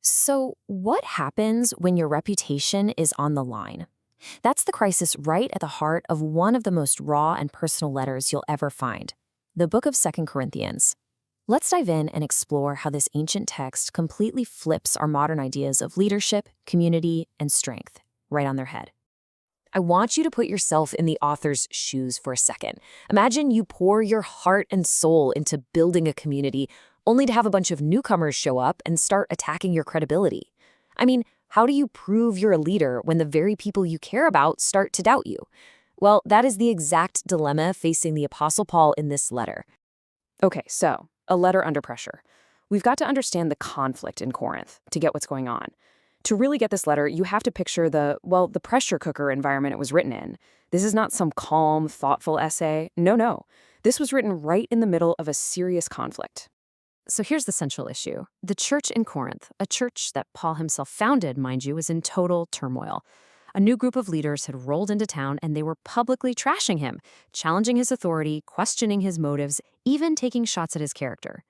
So, what happens when your reputation is on the line? That's the crisis right at the heart of one of the most raw and personal letters you'll ever find, the book of Second Corinthians. Let's dive in and explore how this ancient text completely flips our modern ideas of leadership, community, and strength right on their head. I want you to put yourself in the author's shoes for a second. Imagine you pour your heart and soul into building a community, only to have a bunch of newcomers show up and start attacking your credibility. I mean, how do you prove you're a leader when the very people you care about start to doubt you? Well, that is the exact dilemma facing the Apostle Paul in this letter. Okay, so a letter under pressure. We've got to understand the conflict in Corinth to get what's going on. To really get this letter, you have to picture the pressure cooker environment it was written in. This is not some calm, thoughtful essay. No. This was written right in the middle of a serious conflict. So here's the central issue. The church in Corinth, a church that Paul himself founded, mind you, was in total turmoil. A new group of leaders had rolled into town and they were publicly trashing him, challenging his authority, questioning his motives, even taking shots at his character.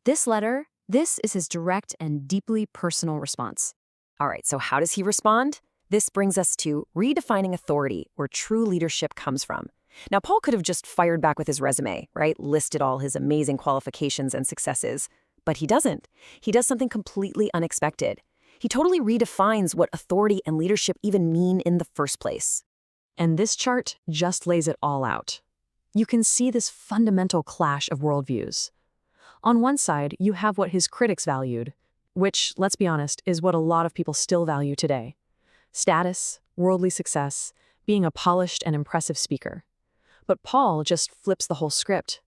This letter, this is his direct and deeply personal response. All right, so how does he respond? This brings us to redefining authority, where true leadership comes from. Now, Paul could have just fired back with his resume, right? Listed all his amazing qualifications and successes. But he doesn't. He does something completely unexpected. He totally redefines what authority and leadership even mean in the first place. And this chart just lays it all out. You can see this fundamental clash of worldviews. On one side, you have what his critics valued, which, let's be honest, is what a lot of people still value today. Status, worldly success, being a polished and impressive speaker. But Paul just flips the whole script.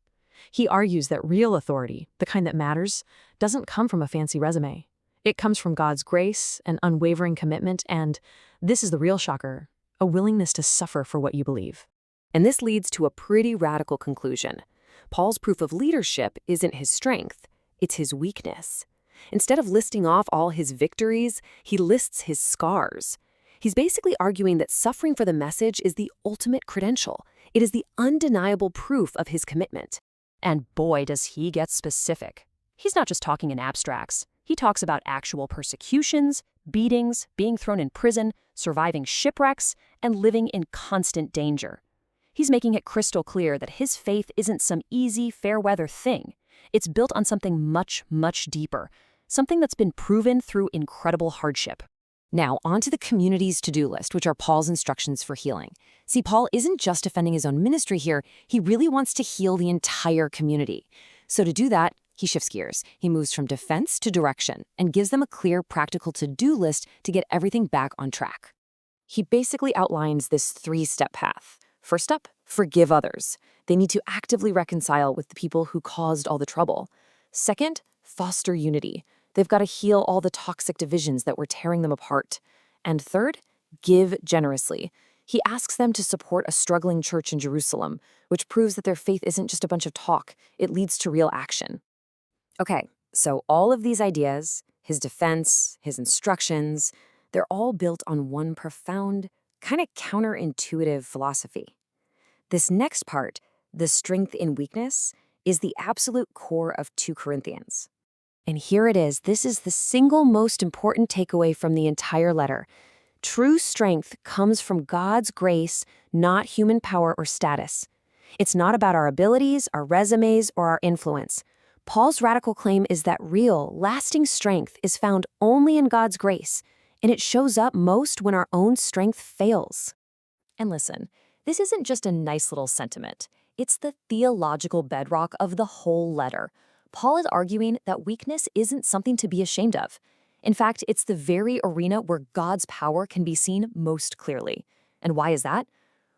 He argues that real authority, the kind that matters, doesn't come from a fancy resume. It comes from God's grace, an unwavering commitment, and, this is the real shocker, a willingness to suffer for what you believe. And this leads to a pretty radical conclusion. Paul's proof of leadership isn't his strength, it's his weakness. Instead of listing off all his victories, he lists his scars. He's basically arguing that suffering for the message is the ultimate credential. It is the undeniable proof of his commitment. And boy, does he get specific. He's not just talking in abstracts. He talks about actual persecutions, beatings, being thrown in prison, surviving shipwrecks, and living in constant danger. He's making it crystal clear that his faith isn't some easy, fair-weather thing. It's built on something much, much deeper, something that's been proven through incredible hardship. Now, on to the community's to-do list, which are Paul's instructions for healing. See, Paul isn't just defending his own ministry here. He really wants to heal the entire community. So to do that, he shifts gears. He moves from defense to direction and gives them a clear, practical to-do list to get everything back on track. He basically outlines this three-step path. First up, forgive others. They need to actively reconcile with the people who caused all the trouble. Second, foster unity. They've got to heal all the toxic divisions that were tearing them apart. And third, give generously. He asks them to support a struggling church in Jerusalem, which proves that their faith isn't just a bunch of talk. It leads to real action. Okay, so all of these ideas, his defense, his instructions, they're all built on one profound, kind of counterintuitive philosophy. This next part, the strength in weakness, is the absolute core of 2 Corinthians. And here it is. This is the single most important takeaway from the entire letter. True strength comes from God's grace, not human power or status. It's not about our abilities, our resumes, or our influence. Paul's radical claim is that real, lasting strength is found only in God's grace, and it shows up most when our own strength fails. And listen, this isn't just a nice little sentiment. It's the theological bedrock of the whole letter. Paul is arguing that weakness isn't something to be ashamed of. In fact, it's the very arena where God's power can be seen most clearly. And why is that?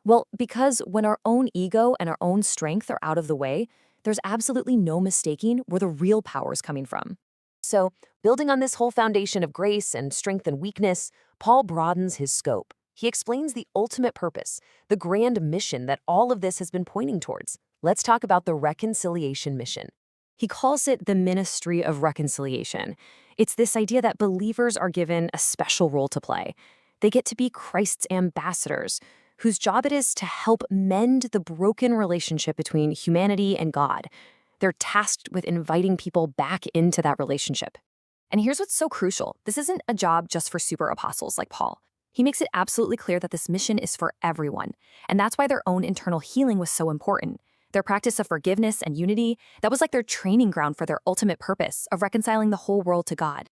Well, because when our own ego and our own strength are out of the way, there's absolutely no mistaking where the real power is coming from. So, building on this whole foundation of grace and strength and weakness, Paul broadens his scope. He explains the ultimate purpose, the grand mission that all of this has been pointing towards. Let's talk about the reconciliation mission. He calls it the ministry of reconciliation. It's this idea that believers are given a special role to play. They get to be Christ's ambassadors, whose job it is to help mend the broken relationship between humanity and God. They're tasked with inviting people back into that relationship. And here's what's so crucial. This isn't a job just for super apostles like Paul. He makes it absolutely clear that this mission is for everyone. And that's why their own internal healing was so important. Their practice of forgiveness and unity, that was like their training ground for their ultimate purpose of reconciling the whole world to God.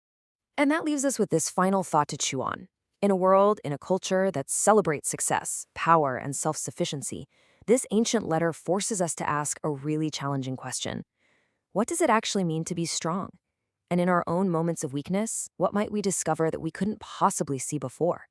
And that leaves us with this final thought to chew on. In a world, in a culture that celebrates success, power, and self-sufficiency, this ancient letter forces us to ask a really challenging question. What does it actually mean to be strong? And in our own moments of weakness, what might we discover that we couldn't possibly see before?